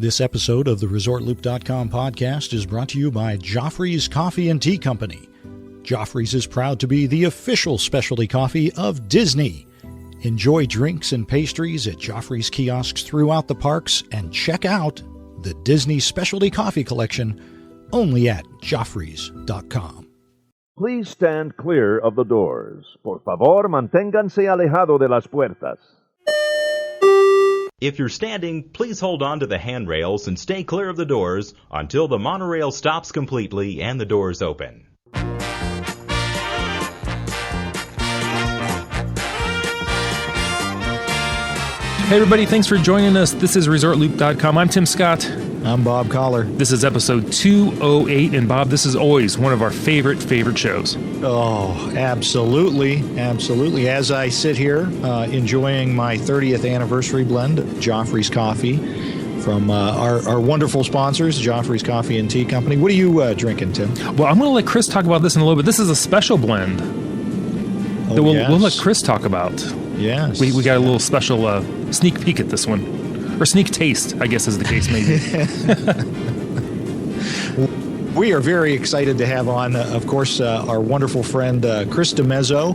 This episode of the ResortLoop.com podcast is brought to you by Joffreys Coffee and Tea Company. Joffreys is proud to be the official specialty coffee of Disney. Enjoy drinks and pastries at Joffreys kiosks throughout the parks and check out the Disney Specialty Coffee Collection only at Joffreys.com. Please stand clear of the doors. Por favor, manténganse alejado de las puertas. If you're standing, please hold on to the handrails and stay clear of the doors until the monorail stops completely and the doors open. Hey everybody, thanks for joining us. This is ResortLoop.com. I'm Tim Scott. I'm Bob Collar. This is episode 208, and Bob, this is always one of our favorite shows. Oh, absolutely. As I sit here enjoying my 30th anniversary blend of Joffreys Coffee from our wonderful sponsors, Joffreys Coffee and Tea Company. What are you drinking, Tim? Well, I'm going to let Chris talk about this in a little bit. This is a special blend that we'll let Chris talk about. Yes. We got a little special sneak peek at this one. Or sneak taste, I guess is the case maybe. We are very excited to have on, of course, our wonderful friend Chris deMezzo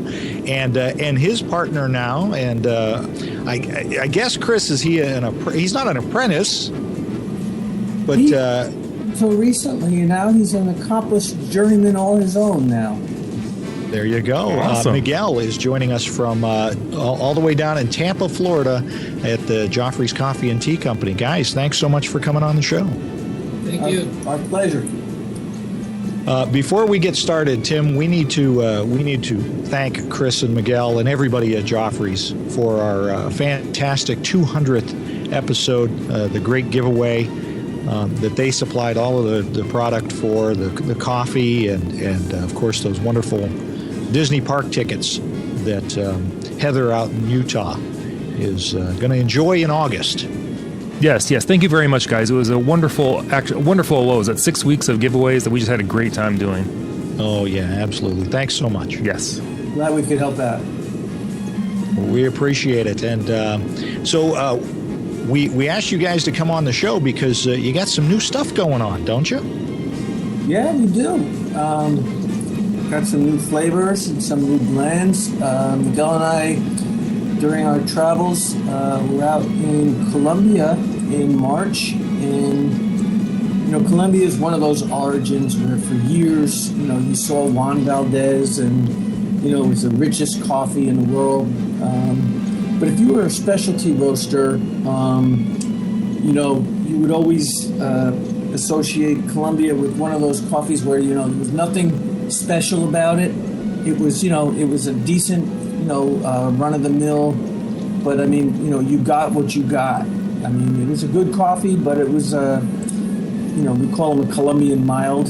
and his partner now. And I guess Chris, is he he's not an apprentice, but so recently, now he's an accomplished journeyman all his own now. There you go. Awesome. Miguel is joining us from all the way down in Tampa, Florida at the Joffreys Coffee and Tea Company. Guys, thanks so much for coming on the show. Thank you. Our pleasure. Before we get started, Tim, we need to thank Chris and Miguel and everybody at Joffreys for our fantastic 200th episode, the great giveaway that they supplied all of the product for, the coffee and of course those wonderful Disney park tickets that Heather out in Utah is going to enjoy in August. Yes. Thank you very much, guys. It was a wonderful. What was that, 6 weeks of giveaways that we just had a great time doing. Oh, yeah, absolutely. Thanks so much. Yes. Glad we could help out. We appreciate it. And so we asked you guys to come on the show because you got some new stuff going on, don't you? Yeah, we do. Got some new flavors and some new blends. Miguel and I, during our travels, we're out in Colombia in March. And, Colombia is one of those origins where for years, you saw Juan Valdez and, it was the richest coffee in the world. But if you were a specialty roaster, you would always associate Colombia with one of those coffees where, there was nothing special about it. It was, it was a decent, run-of-the-mill. But, you got what you got. It was a good coffee, but it was, we call them a Colombian mild,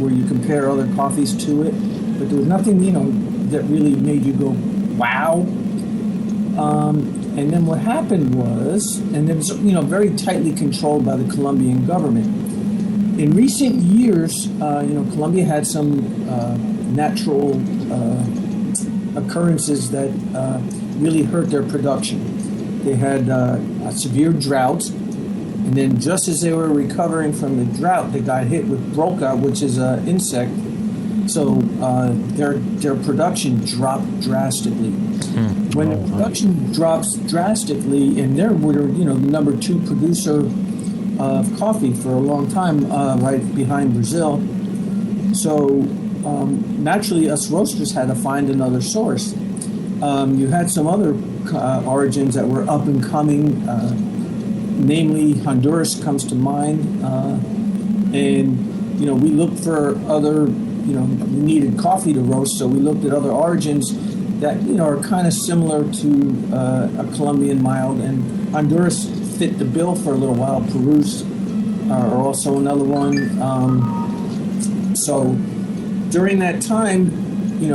where you compare other coffees to it. But there was nothing, that really made you go, wow. And then what happened was, and it was, very tightly controlled by the Colombian government. In recent years, Colombia had some natural occurrences that really hurt their production. They had a severe drought, and then just as they were recovering from the drought, they got hit with broca, which is an insect. So their production dropped drastically. When the production drops drastically, and they were the number 2 producer of coffee for a long time, right behind Brazil. So naturally, us roasters had to find another source. You had some other origins that were up and coming, namely Honduras comes to mind, and we looked for other. We needed coffee to roast, so we looked at other origins that are kind of similar to a Colombian mild, and Honduras fit the bill for a little while. Peru's are also another one. So during that time, we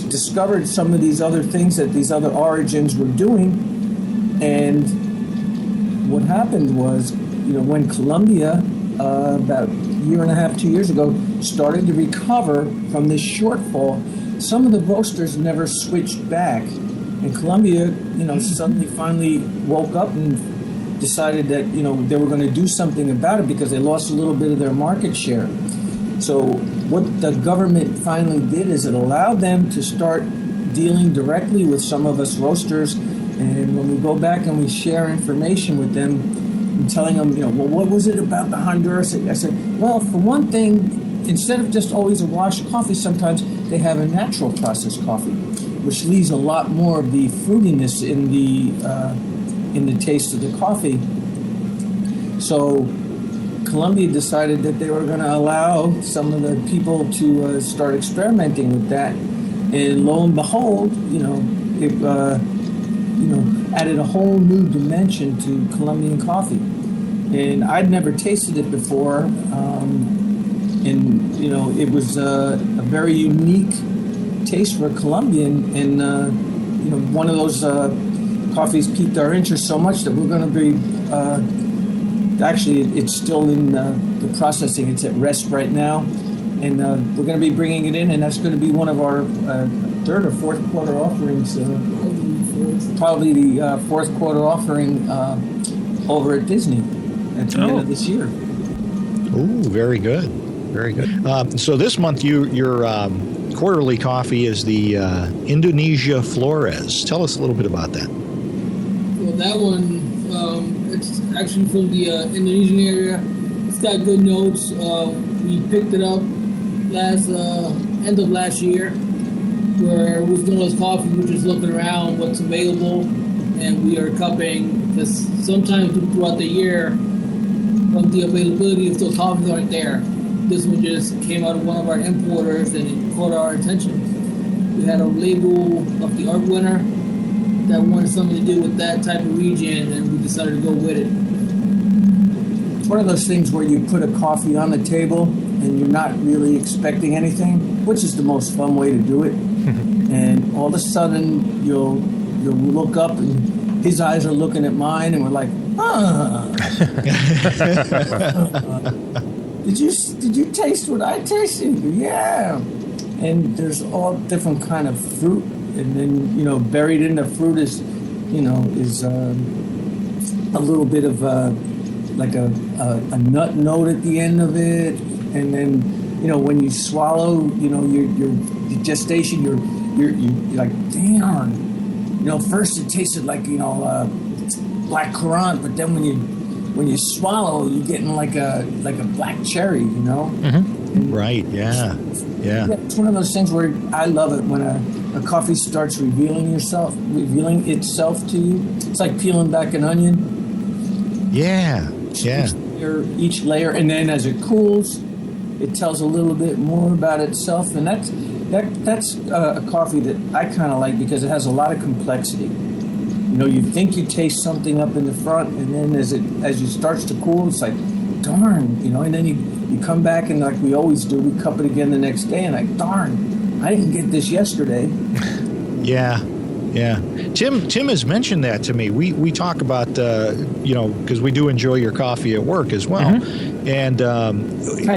discovered some of these other things that these other origins were doing, and what happened was, when Colombia about a year and a half, 2 years ago, started to recover from this shortfall, some of the roasters never switched back. And Colombia, suddenly finally woke up and decided that, you know, they were going to do something about it because they lost a little bit of their market share. So what the government finally did is it allowed them to start dealing directly with some of us roasters. And when we go back and we share information with them and telling them, you know, well, what was it about the Honduras? I said, well, for one thing, instead of just always a washed coffee, sometimes they have a natural processed coffee, which leaves a lot more of the fruitiness in the taste of the coffee. So Colombia decided that they were going to allow some of the people to start experimenting with that, and lo and behold, you know, it added a whole new dimension to Colombian coffee. And I'd never tasted it before, and you know, it was a very unique taste for a Colombian, and you know, one of those coffees piqued our interest so much that we're going to be actually, it's still in the processing. It's at rest right now, and we're going to be bringing it in, and that's going to be one of our third or fourth quarter offerings. Probably the fourth quarter offering over at Disney at the end of this year. Ooh, very good, very good. So this month, your quarterly coffee is the Indonesia Flores. Tell us a little bit about that. Well, that one, it's actually from the Indonesian area. It's got good notes. We picked it up end of last year, where it was one of those coffee, we were just looking around what's available, and we are cupping, because sometimes throughout the year, when the availability of those coffees aren't there, this one just came out of one of our importers and it caught our attention. We had a label of the art winner that wanted something to do with that type of region, and we decided to go with it. It's one of those things where you put a coffee on the table and you're not really expecting anything, which is the most fun way to do it. And all of a sudden you'll look up and his eyes are looking at mine, and we're like, Did you taste what I tasted? Yeah. And there's all different kind of fruit, and then, you know, buried in the fruit is a little bit of like a nut note at the end of it, and then, you know, when you swallow, you know, your gestation, you're like, damn. You know, first it tasted like, you know, black currant, but then when you swallow, you're getting like a black cherry, you know? Mm-hmm. Right, yeah. It's one of those things where I love it when a coffee starts revealing itself to you. It's like peeling back an onion. Yeah. Each layer, and then as it cools, it tells a little bit more about itself, and that's a coffee that I kind of like because it has a lot of complexity. You know, you think you taste something up in the front, and then as it starts to cool, it's like, darn, you know, and then you come back, and like we always do, we cup it again the next day, and like, darn, I didn't get this yesterday. Yeah. Tim has mentioned that to me. We talk about, you know, because we do enjoy your coffee at work as well. Mm-hmm. And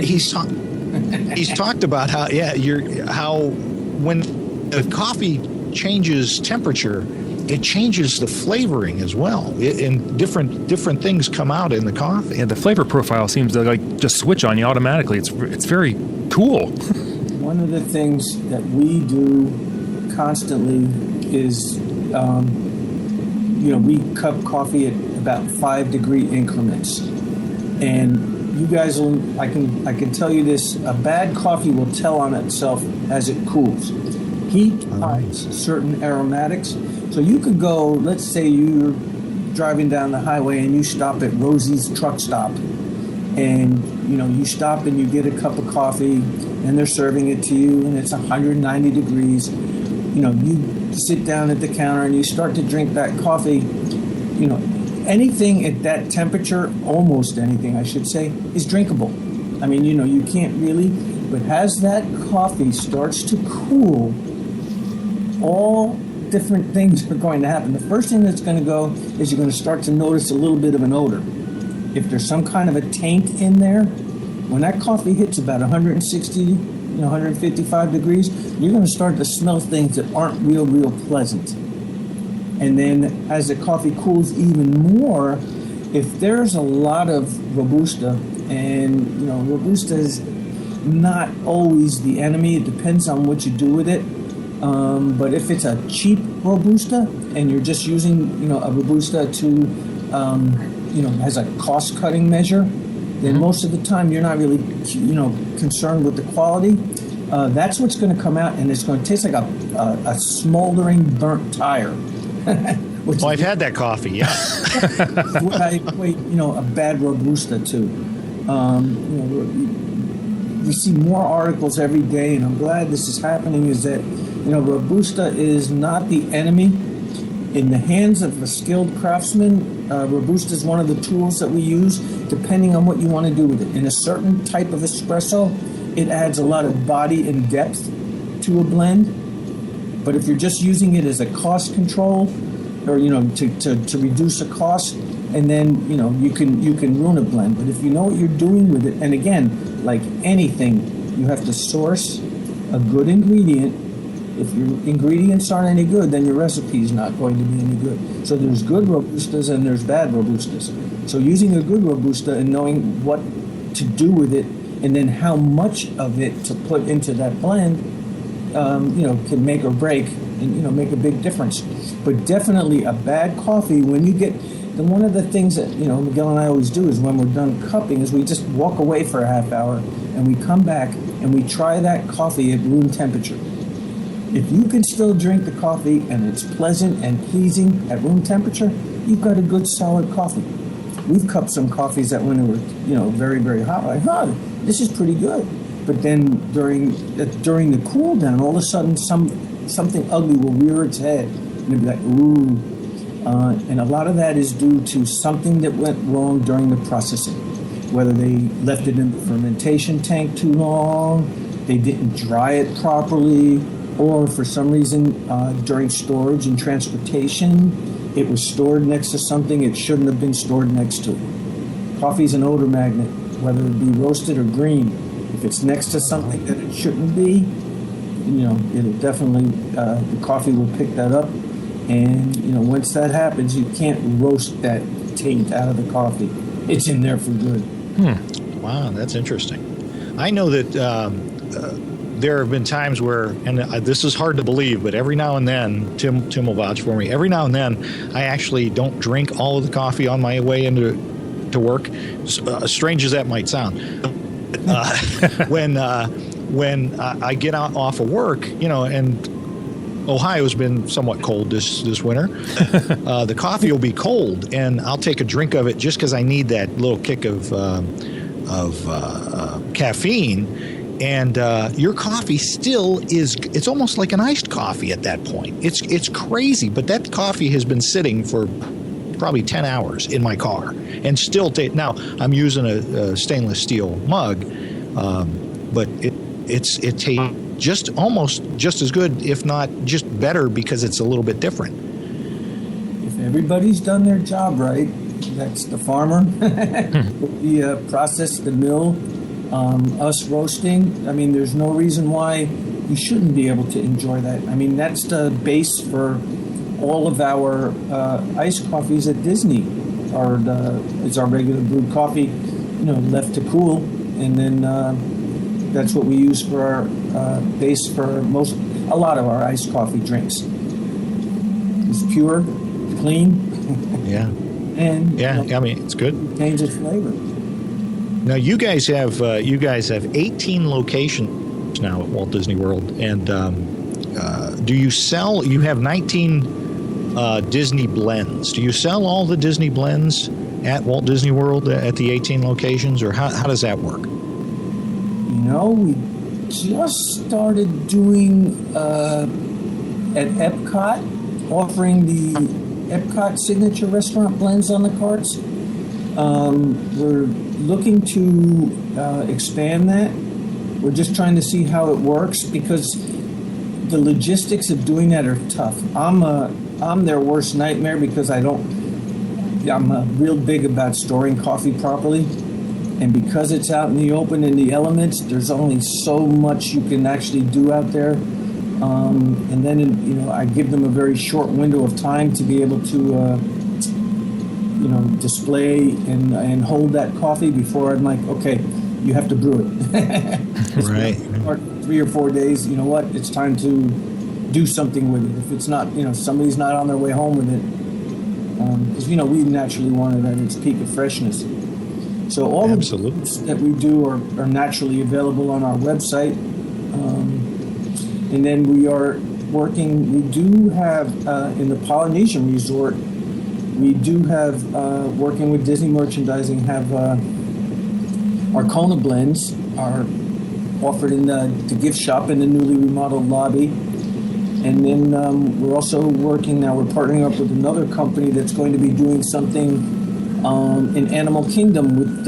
he's talked about how when the coffee changes temperature, it changes the flavoring as well, and different things come out in the coffee. Yeah, the flavor profile seems to like just switch on you automatically. It's very cool. One of the things that we do constantly is, you know, we cup coffee at about 5-degree increments, and you guys will. I can tell you this: a bad coffee will tell on itself as it cools. Heat hides certain aromatics. So you could go, let's say you're driving down the highway and you stop at Rosie's truck stop, and, you know, you stop and you get a cup of coffee and they're serving it to you and it's 190 degrees. You know, you sit down at the counter and you start to drink that coffee. You know, anything at that temperature, almost anything I should say, is drinkable. I mean, you know, you can't really, but as that coffee starts to cool, all different things are going to happen. The first thing that's going to go is you're going to start to notice a little bit of an odor. If there's some kind of a taint in there, when that coffee hits about 160, 155 degrees, you're going to start to smell things that aren't real pleasant. And then as the coffee cools even more, if there's a lot of Robusta, and Robusta is not always the enemy. It depends on what you do with it. But if it's a cheap Robusta and you're just using, a Robusta to, as a cost-cutting measure, then most of the time you're not really, concerned with the quality. That's what's going to come out, and it's going to taste like a smoldering burnt tire. Well, I've had that coffee, yeah. What I equate, a bad Robusta to. We see more articles every day, and I'm glad this is happening, is that, Robusta is not the enemy. In the hands of a skilled craftsman, Robusta is one of the tools that we use, depending on what you want to do with it. In a certain type of espresso, it adds a lot of body and depth to a blend. But if you're just using it as a cost control, or to reduce a cost, and then you can ruin a blend. But if you know what you're doing with it, and again, like anything, you have to source a good ingredient. If your ingredients aren't any good, then your recipe is not going to be any good. So there's good Robustas and there's bad Robustas. So using a good Robusta and knowing what to do with it, and then how much of it to put into that blend, can make or break, and make a big difference. But definitely a bad coffee, when you get, then one of the things that Miguel and I always do is when we're done cupping is we just walk away for a half hour and we come back and we try that coffee at room temperature. If you can still drink the coffee and it's pleasant and pleasing at room temperature, you've got a good solid coffee. We've cupped some coffees that when they were very, very hot, like, this is pretty good. But then during the cool down, all of a sudden something ugly will rear its head and you'll be like, ooh. And a lot of that is due to something that went wrong during the processing. Whether they left it in the fermentation tank too long, they didn't dry it properly, or for some reason during storage and transportation, it was stored next to something it shouldn't have been stored next to. Coffee's an odor magnet, whether it be roasted or green. If it's next to something that it shouldn't be, it'll definitely, the coffee will pick that up. And, once that happens, you can't roast that taint out of the coffee. It's in there for good. Wow, that's interesting. I know that there have been times where, and this is hard to believe, but every now and then, Tim will vouch for me, every now and then I actually don't drink all of the coffee on my way into work, strange as that might sound. When I get out off of work, and Ohio's been somewhat cold this winter. The coffee will be cold, and I'll take a drink of it just because I need that little kick of caffeine. And your coffee still it's almost like an iced coffee at that point. It's crazy, but that coffee has been sitting for probably 10 hours in my car and still now I'm using a stainless steel mug, but it tastes almost just as good, if not just better, because it's a little bit different. If everybody's done their job right, that's the farmer, the process, the mill, us roasting. I mean, there's no reason why you shouldn't be able to enjoy that. I mean, that's the base for all of our iced coffees at Disney. It's our regular brewed coffee, left to cool, and then that's what we use for our base for a lot of our iced coffee drinks. It's pure, clean. Yeah. And I mean, it's good. Retains its flavor. Now you guys have 18 locations now at Walt Disney World, and do you sell? You have 19 Disney blends. Do you sell all the Disney blends at Walt Disney World at the 18 locations, or how does that work? We just started doing at EPCOT, offering the EPCOT signature restaurant blends on the carts. We're looking to expand that. We're just trying to see how it works, because the logistics of doing that are tough. I'm their worst nightmare because I'm real big about storing coffee properly. And because it's out in the open in the elements, there's only so much you can actually do out there. And then, I give them a very short window of time to be able to display and hold that coffee before I'm like, okay, you have to brew it. Right. 3 or 4 days, you know what? It's time to do something with it. If it's not, somebody's not on their way home with it, because we naturally want it at its peak of freshness. So all the things that we do are naturally available on our website, and then we are working. We do have in the Polynesian resort. We do have working with Disney Merchandising. Have our Kona blends are offered in the gift shop in the newly remodeled lobby. And then we're also working now, we're partnering up with another company that's going to be doing something in Animal Kingdom with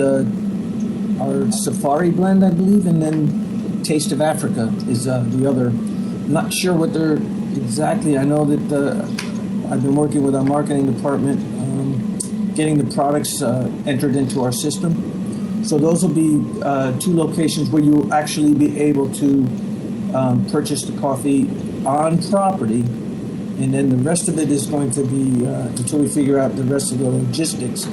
our Safari blend, I believe, and then Taste of Africa is the other. I'm not sure what they're exactly. I know that I've been working with our marketing department, getting the products entered into our system. So those will be 2 locations where you'll actually be able to purchase the coffee on property, and then the rest of it is going to be, until we figure out the rest of the logistics,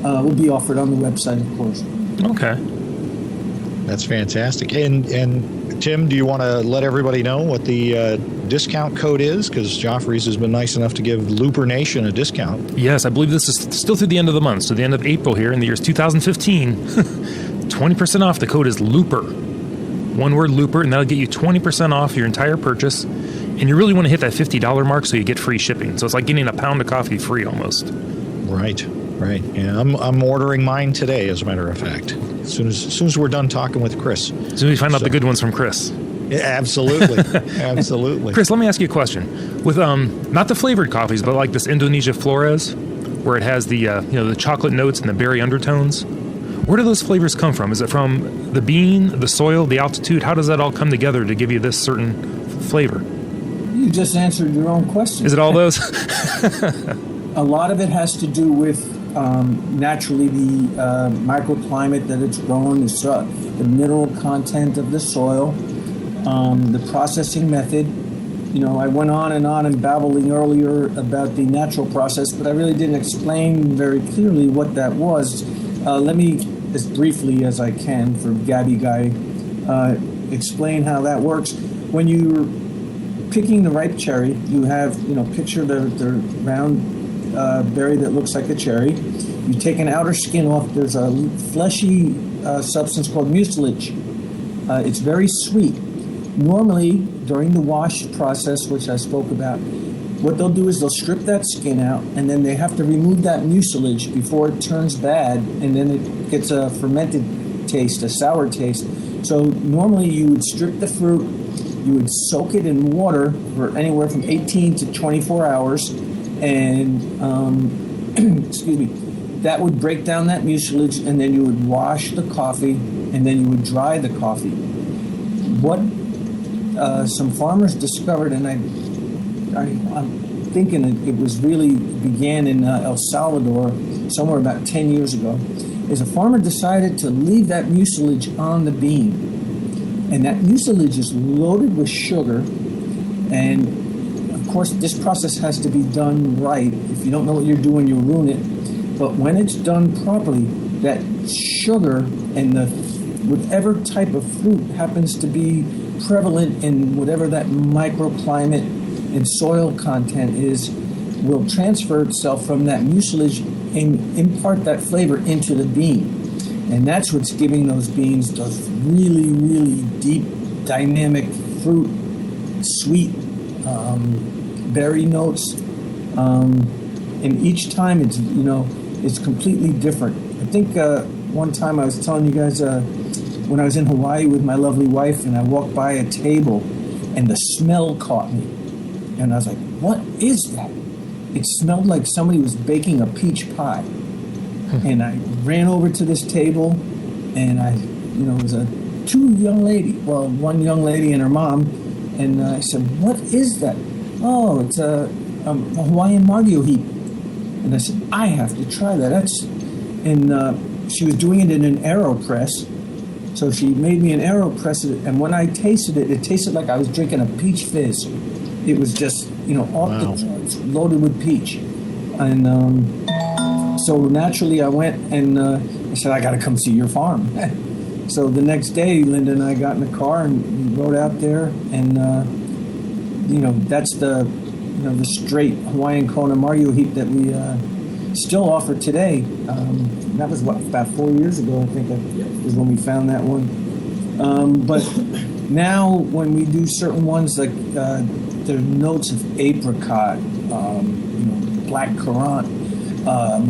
will be offered on the website, of course. Okay. That's fantastic. And Tim, do you want to let everybody know what the discount code is? Because Joffrey's has been nice enough to give Looper Nation a discount. Yes, I believe this is still through the end of the month, so the end of April here in the year's 2015. 20% off. The code is Looper. One word, Looper, and that'll get you 20% off your entire purchase. And you really want to hit that $50 mark so you get free shipping. So it's like getting a pound of coffee free almost. Right. Yeah, I'm ordering mine today, as a matter of fact. As soon as we're done talking with Chris. As soon as we find out the good ones from Chris. Yeah, absolutely. Absolutely. Chris, let me ask you a question. With not the flavored coffees, but like this Indonesia Flores, where it has the the chocolate notes and the berry undertones. Where do those flavors come from? Is it from the bean, the soil, the altitude? How does that all come together to give you this certain flavor? You just answered your own question. Is it all those? A lot of it has to do with naturally the microclimate that it's grown, the mineral content of the soil, the processing method. I went on and babbling earlier about the natural process, but I really didn't explain very clearly what that was. Let me, as briefly as I can for Gabby Guy, explain how that works. When you're picking the ripe cherry, you have, picture the round berry that looks like a cherry. You take an outer skin off. There's a fleshy substance called mucilage. It's very sweet. Normally, during the wash process, which I spoke about, what they'll do is they'll strip that skin out, and then they have to remove that mucilage before it turns bad, and then it gets a fermented taste, a sour taste. So normally you would strip the fruit, you would soak it in water for anywhere from 18 to 24 hours, and excuse me, that would break down that mucilage, and then you would wash the coffee, and then you would dry the coffee. What some farmers discovered, and I'm thinking it was really began in El Salvador somewhere about 10 years ago, is a farmer decided to leave that mucilage on the bean. And that mucilage is loaded with sugar. And of course, this process has to be done right. If you don't know what you're doing, you'll ruin it. But when it's done properly, that sugar and whatever type of fruit happens to be prevalent in whatever that microclimate and soil content is will transfer itself from that mucilage and impart that flavor into the bean. And that's what's giving those beans those really, really deep, dynamic fruit, sweet berry notes. And each time it's completely different. I think one time I was telling you guys when I was in Hawaii with my lovely wife, and I walked by a table and the smell caught me. And I was like, what is that? It smelled like somebody was baking a peach pie. And I ran over to this table, and it was one young lady and her mom. And I said, what is that? Oh, it's a Hawaiian magio heap. And I said, I have to try that. And she was doing it in an AeroPress. So she made me an AeroPress, and when I tasted it, it tasted like I was drinking a peach fizz. It was just, off the charts, loaded with peach. And So naturally, I went and I said, I got to come see your farm. So the next day, Linda and I got in the car and we rode out there, and that's the straight Hawaiian Kona Mario heat that we still offer today. That was about 4 years ago, I think, is when we found that one. But now when we do certain ones, like there are notes of apricot, black currant,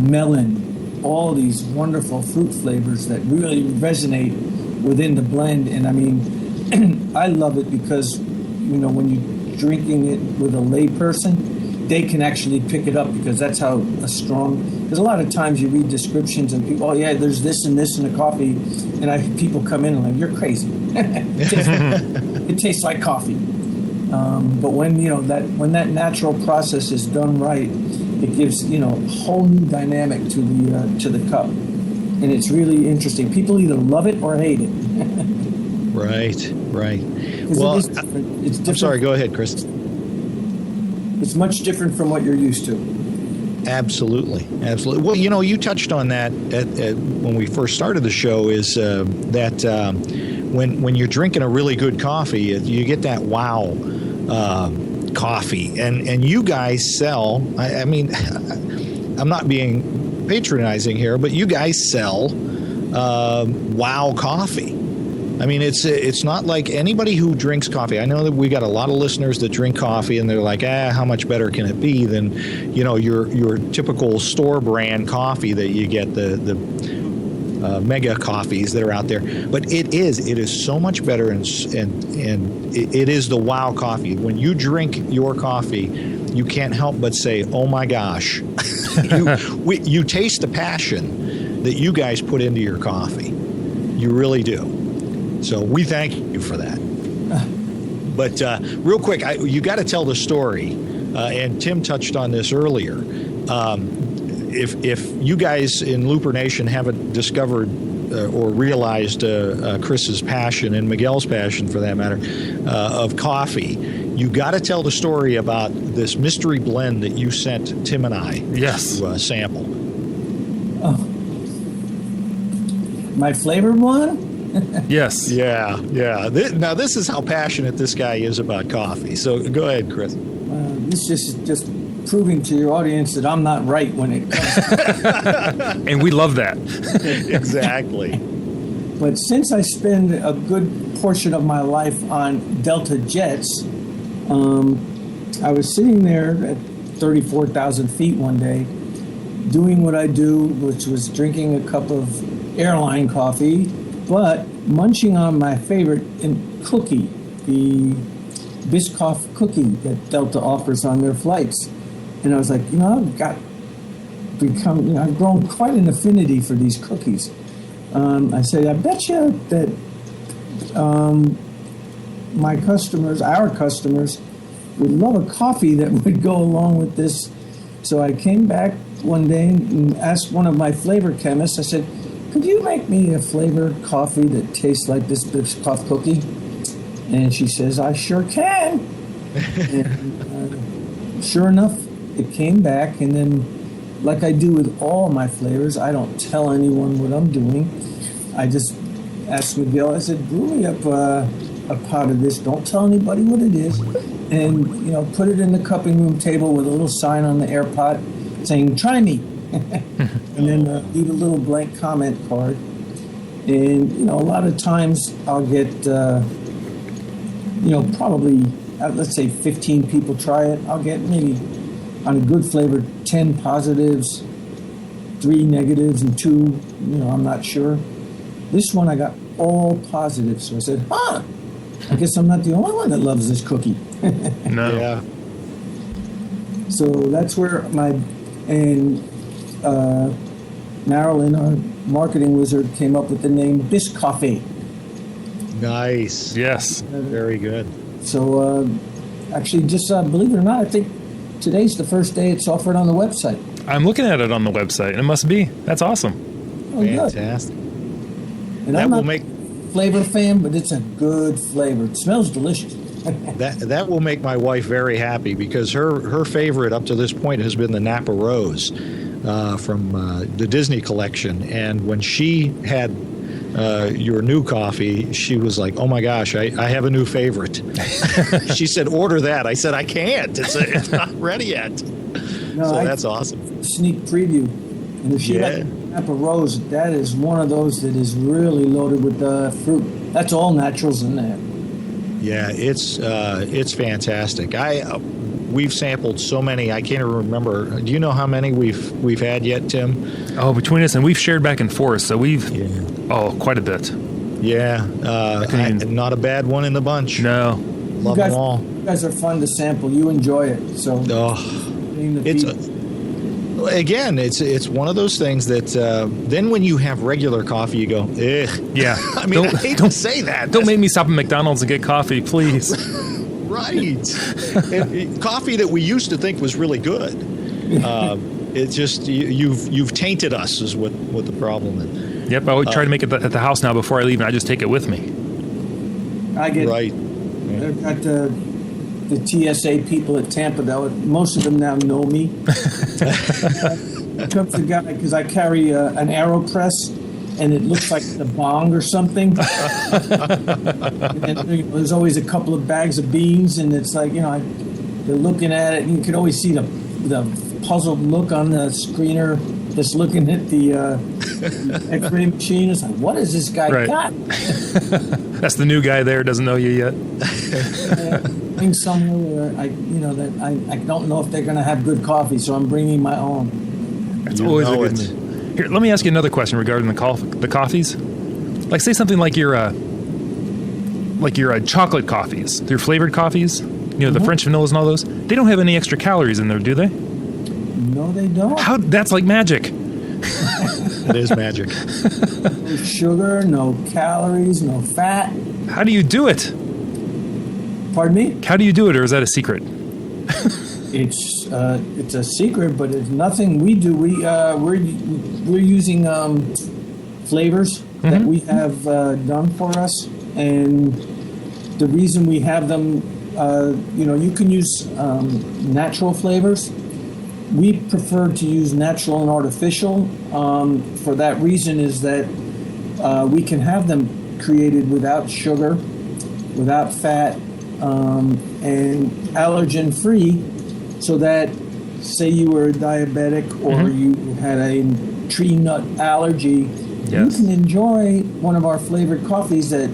melon, all these wonderful fruit flavors that really resonate within the blend. And I mean, I love it because, when you're drinking it with a lay person, they can actually pick it up because that's how because a lot of times you read descriptions and people, oh yeah, there's this and this in the coffee. And people come in and like, you're crazy. It tastes like coffee. But when that natural process is done right, it gives a whole new dynamic to the cup, and it's really interesting. People either love it or hate it. Right. Well, it's different. I'm sorry. Go ahead, Chris. It's much different from what you're used to. Absolutely. Well, you touched on that when we first started the show. Is that when you're drinking a really good coffee, you get that wow. Coffee, and you guys sell. I mean, I'm not being patronizing here, but you guys sell wow coffee. I mean, it's not like anybody who drinks coffee. I know that we got a lot of listeners that drink coffee, and they're like, how much better can it be than your typical store brand coffee that you get the mega coffees that are out there. But it is so much better, and it is the wow coffee. When you drink your coffee, you can't help but say, oh my gosh. You taste the passion that you guys put into your coffee. You really do. So we thank you for that. But real quick, you got to tell the story, and Tim touched on this earlier. If you guys in Looper Nation haven't discovered or realized Chris's passion and Miguel's passion, for that matter, of coffee, you got to tell the story about this mystery blend that you sent Tim and I to sample. Oh. My flavored one? Yes. Yeah. Now, this is how passionate this guy is about coffee. So go ahead, Chris. This is just proving to your audience that I'm not right when it comes to And we love that. Exactly. But since I spend a good portion of my life on Delta jets, I was sitting there at 34,000 feet one day doing what I do, which was drinking a cup of airline coffee, but munching on my favorite cookie, the Biscoff cookie that Delta offers on their flights. And I was like, I've grown quite an affinity for these cookies. I said, I bet you that our customers, would love a coffee that would go along with this. So I came back one day and asked one of my flavor chemists, I said, could you make me a flavored coffee that tastes like this Biscoff cookie? And she says, I sure can. And, sure enough, it came back, and then, like I do with all my flavors, I don't tell anyone what I'm doing. I just asked Miguel, I said, brew me up a pot of this. Don't tell anybody what it is. And, put it in the cupping room table with a little sign on the air pot saying, try me. And then leave a little blank comment card. And, a lot of times I'll get, probably, let's say 15 people try it. I'll get maybe, on a good flavor, 10 positives, 3 negatives, and 2, I'm not sure. This one I got all positives. So I said, I guess I'm not the only one that loves this cookie. No. Yeah. So that's where Marilyn, our marketing wizard, came up with the name Biscoffee. Nice. Yes. Very good. So actually, just believe it or not, I think today's the first day it's offered on the website. I'm looking at it on the website, and it must be. That's awesome. Oh, Fantastic. Good. And That I'm will not make a flavor fan, but it's a good flavor. It smells delicious. that will make my wife very happy, because her favorite up to this point has been the Napa Rose. from the Disney collection. And when she had your new coffee, she was like, "Oh my gosh, I have a new favorite." She said, "Order that." I said, "I can't. It's not ready yet." No, So that's awesome. Sneak preview. And if she likes Napa Rose, that is one of those that is really loaded with fruit. That's all naturals in there. Yeah, it's fantastic. We've sampled so many. I can't even remember. Do you know how many we've had yet, Tim? Oh, between us, and we've shared back and forth, so we've quite a bit. Yeah, not a bad one in the bunch. No, Love them all. You guys are fun to sample. You enjoy it. So it's one of those things that then when you have regular coffee, you go, eh. Yeah. I mean, I hate to say that. Don't make me stop at McDonald's and get coffee, please. Right. Coffee that we used to think was really good. It's just you've tainted us is what the problem is. Yep, I would try to make it at the house now before I leave, and I just take it with me. I get right. I've got the TSA people at Tampa, though. Most of them now know me. Comes the guy because I carry an AeroPress, and it looks like the bong or something. And there's always a couple of bags of beans, and it's like, they're looking at it, and you can always see the puzzled look on the screener that's looking at the X-ray machine. It's like, what has this guy got? That's the new guy there, doesn't know you yet. Bring somewhere where I don't know if they're going to have good coffee, so I'm bringing my own. That's always a good move. Here, let me ask you another question regarding the coffees. Like, say something like your chocolate coffees, your flavored coffees. The French vanillas and all those. They don't have any extra calories in there, do they? No, they don't. That's like magic. It is magic. No sugar, no calories, no fat. How do you do it? Pardon me? How do you do it, or is that a secret? It's a secret, but it's nothing we do. We're using flavors that we have done for us, and the reason we have them, you can use natural flavors. We prefer to use natural and artificial. For that reason is that we can have them created without sugar, without fat, and allergen-free, so that, say you were diabetic or you had a tree nut allergy, you can enjoy one of our flavored coffees that,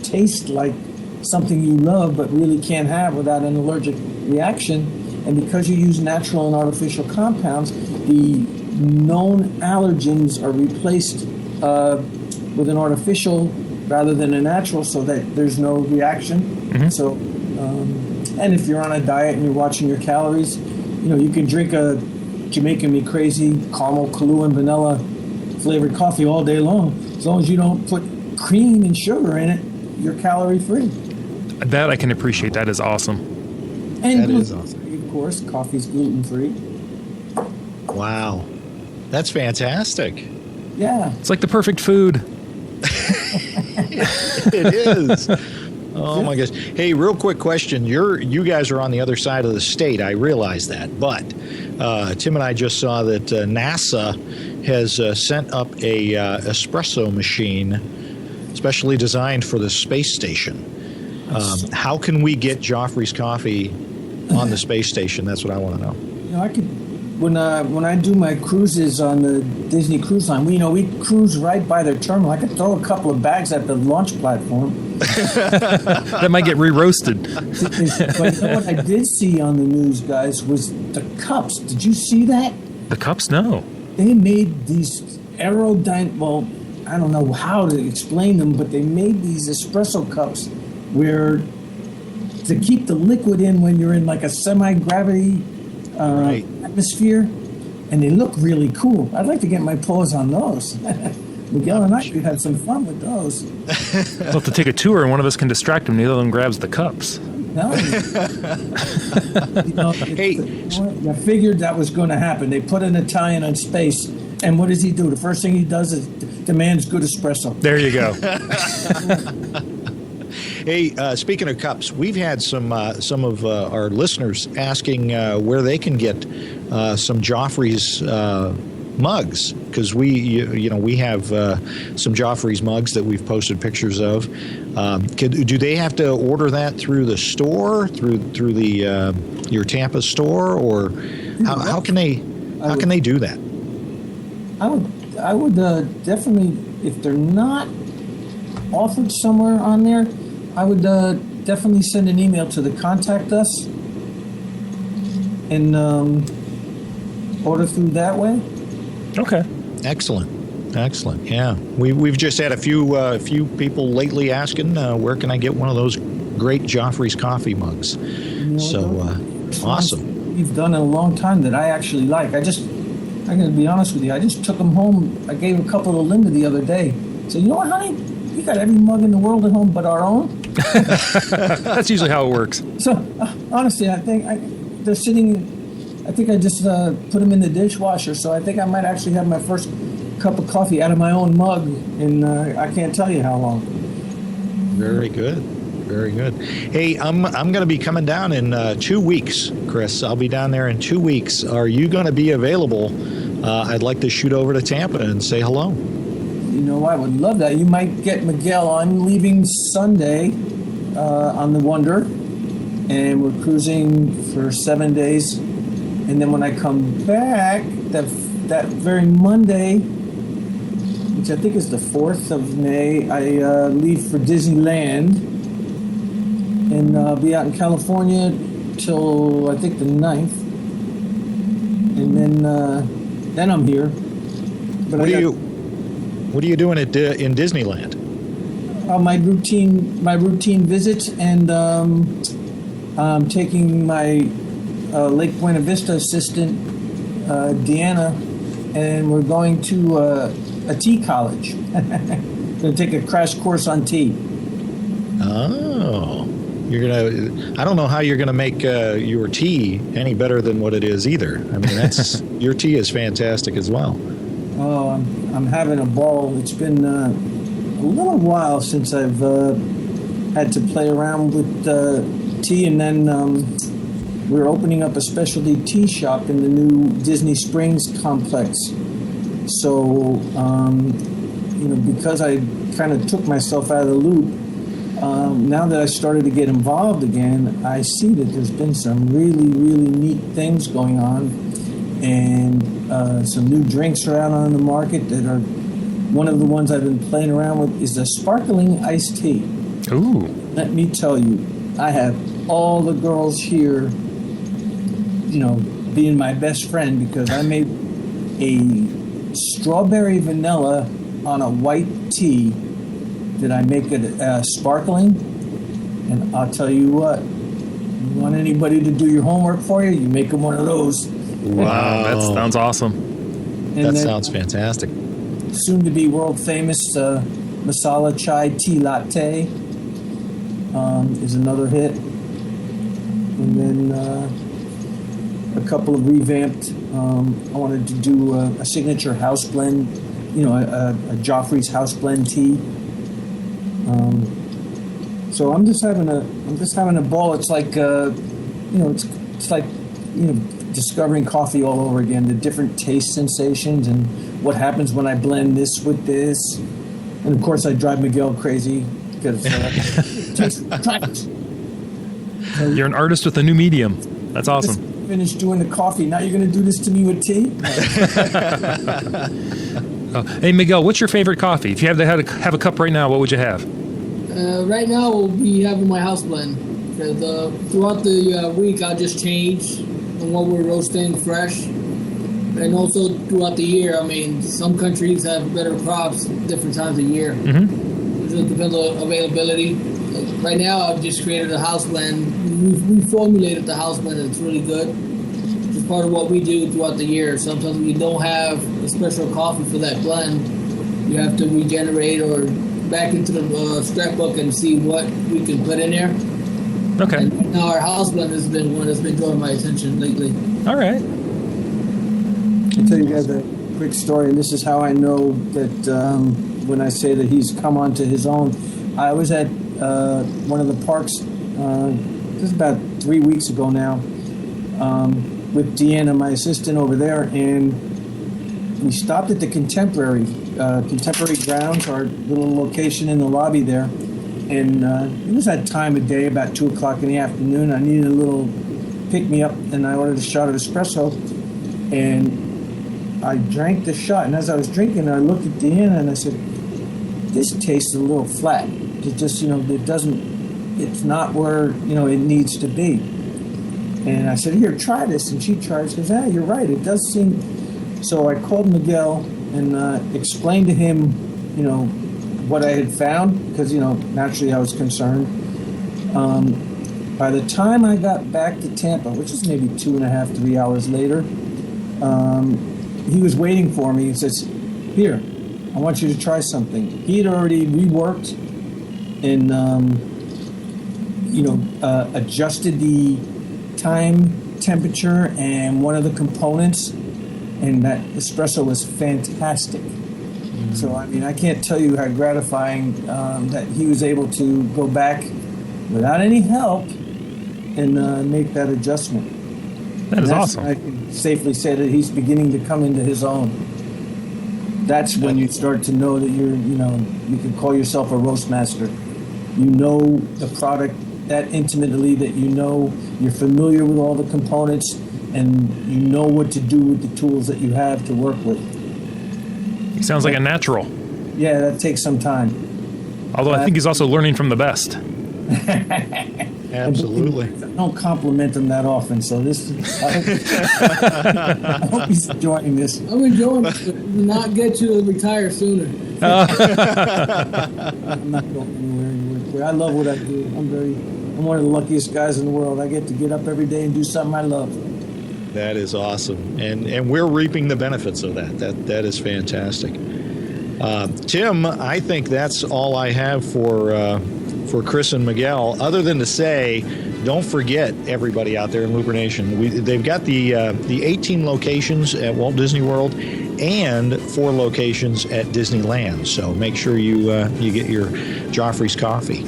taste like something you love but really can't have without an allergic reaction. And because you use natural and artificial compounds, the known allergens are replaced with an artificial rather than a natural, so that there's no reaction. So, and if you're on a diet and you're watching your calories, you can drink a Jamaican Me Crazy caramel, Kahlua, and vanilla flavored coffee all day long. As long as you don't put cream and sugar in it, you're calorie free. That I can appreciate. That is awesome. And that is awesome. Of course, coffee's gluten free. Wow, that's fantastic. Yeah, it's like the perfect food. It is. Oh my gosh! Hey, real quick question. You guys are on the other side of the state. I realize that, but Tim and I just saw that NASA has sent up a espresso machine specially designed for the space station. How can we get Joffrey's Coffee on the space station? That's what I want to know. I could, when I do my cruises on the Disney Cruise Line, we cruise right by their terminal. I could throw a couple of bags at the launch platform. That might get re-roasted. But what I did see on the news, guys, was the cups. Did you see that? The cups? No. They made these well, I don't know how to explain them, but they made these espresso cups where to keep the liquid in when you're in like a semi-gravity atmosphere, and they look really cool. I'd like to get my paws on those. Miguel and I could have some fun with those. We'll have to take a tour, and one of us can distract them. The other one grabs the cups. No. Hey, I figured that was going to happen. They put an Italian in space, and what does he do? The first thing he does is demands good espresso. There you go. Hey, speaking of cups, we've had some of our listeners asking where they can get some Joffrey's mugs, because we have some Joffrey's mugs that we've posted pictures of. Do they have to order that through the store, through the your Tampa store, or how can they do that? I would definitely, if they're not offered somewhere on there, I would definitely send an email to the contact us and order through that way. Okay. Excellent. Yeah, we've just had a few people lately asking where can I get one of those great Joffrey's coffee mugs. Awesome. You've done it a long time that I actually like. I'm going to be honest with you. I just took them home. I gave a couple to Linda the other day. So, you know what, honey? You got every mug in the world at home but our own. That's usually how it works. So, honestly, I think they're sitting. I think I just put them in the dishwasher. So I think I might actually have my first cup of coffee out of my own mug in I can't tell you how long. Very good. Hey, I'm going to be coming down in 2 weeks, Chris. I'll be down there in 2 weeks. Are you going to be available? I'd like to shoot over to Tampa and say hello. You know, I would love that. You might get Miguel. I'm leaving Sunday on the Wonder, and we're cruising for 7 days. And then when I come back, that very Monday, which I think is the 4th of May, I leave for Disneyland. And I'll be out in California till I think the 9th. And then I'm here. But what are you doing in Disneyland? My routine visits, and I'm taking my Lake Buena Vista assistant, Deanna, and we're going to a tea college. Going to take a crash course on tea. Oh, I don't know how you're gonna make your tea any better than what it is either. I mean, your tea is fantastic as well. Oh, I'm having a ball. It's been a little while since I've had to play around with tea, and then we're opening up a specialty tea shop in the new Disney Springs complex. So, because I kind of took myself out of the loop, now that I started to get involved again, I see that there's been some really, really neat things going on, and some new drinks are out on the market that are. One of the ones I've been playing around with is a sparkling iced tea. Ooh! Let me tell you, I have all the girls here, being my best friend, because I made a strawberry vanilla on a white tea that I make it sparkling. And I'll tell you what, you want anybody to do your homework for you, you make them one of those. Wow, that sounds awesome. That sounds fantastic. Soon to be world famous masala chai tea latte is another hit. And then a couple of revamped, I wanted to do a signature house blend, a Joffrey's house blend tea. So I'm just having a ball. It's like it's like discovering coffee all over again. The different taste sensations and what happens when I blend this with this, and of course I drive Miguel crazy because You're an artist with a new medium. That's awesome. Just finished doing the coffee. Now you're going to do this to me with tea? Hey Miguel, what's your favorite coffee? If you had to have a cup right now, what would you have? Right now, we'll be having my house blend. Because throughout the week, I'll just change on what we're roasting fresh. And also throughout the year, I mean, some countries have better crops at different times of year. Mm-hmm. It just depends on availability. Right now, I've just created a house blend. We formulated the house blend, and it's really good. It's just part of what we do throughout the year. Sometimes we don't have a special coffee for that blend. You have to regenerate or back into the scrapbook and see what we can put in there. Okay. And now our house blend has been one that's been drawing my attention lately. All right. I'll tell you guys a quick story, and this is how I know that when I say that he's come onto his own. I was at one of the parks, this is about 3 weeks ago now, with Deanna, my assistant over there, and we stopped at the Contemporary Grounds, our little location in the lobby there. And it was that time of day, about 2 o'clock in the afternoon. I needed a little pick-me-up, and I ordered a shot of espresso. And I drank the shot, and as I was drinking, I looked at Deanna, and I said, this tastes a little flat. It just, it's not where, it needs to be. And I said, here, try this. And she tried it. She goes, you're right. It does seem. So I called Miguel and explained to him, what I had found, because, naturally I was concerned. By the time I got back to Tampa, which is maybe 2.5, 3 hours later, he was waiting for me. He says, here, I want you to try something. He had already reworked and, adjusted the time, temperature, and one of the components, and that espresso was fantastic. So, I can't tell you how gratifying that he was able to go back without any help and make that adjustment. That is awesome. I can safely say that he's beginning to come into his own. That's when you start to know that you can call yourself a roast master. You know the product that intimately that you're familiar with all the components, and you know what to do with the tools that you have to work with. He sounds like a natural. Yeah, that takes some time. Although I think he's also learning from the best. Absolutely. I don't compliment him that often, so this. I hope he's enjoying this. I'm enjoying it, but will not get you to retire sooner. I'm not going anywhere. I love what I do. I'm one of the luckiest guys in the world. I get to get up every day and do something I love. That is awesome, and we're reaping the benefits of that. That is fantastic. Tim, I think that's all I have for Chris and Miguel, other than to say, don't forget, everybody out there in Looper Nation, they've got the 18 locations at Walt Disney World and 4 locations at Disneyland. So make sure you get your Joffrey's coffee.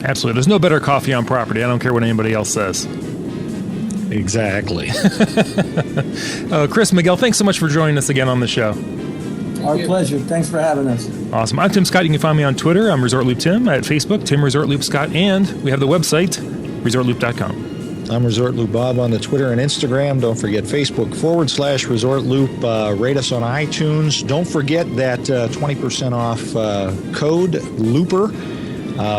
Absolutely. There's no better coffee on property. I don't care what anybody else says. Exactly. Chris, Miguel, thanks so much for joining us again on the show. Our pleasure. Thanks for having us. Awesome. I'm Tim Scott. You can find me on Twitter. I'm ResortLoop Tim. At Facebook, Tim Resort Loop Scott. And we have the website, ResortLoop.com. I'm Resort Loop Bob on the Twitter and Instagram. Don't forget Facebook /Resort Loop. Rate us on iTunes. Don't forget that 20% off code Looper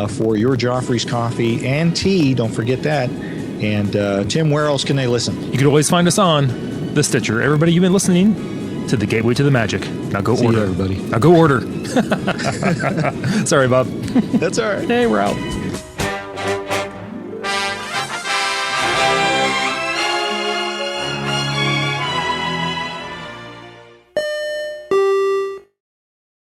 for your Joffrey's coffee and tea. Don't forget that. And Tim, where else can they listen? You can always find us on the Stitcher. Everybody, you've been listening to the Gateway to the Magic. Now go order. See you, everybody. Now go order. Sorry, Bob. That's all right. Hey, we're out.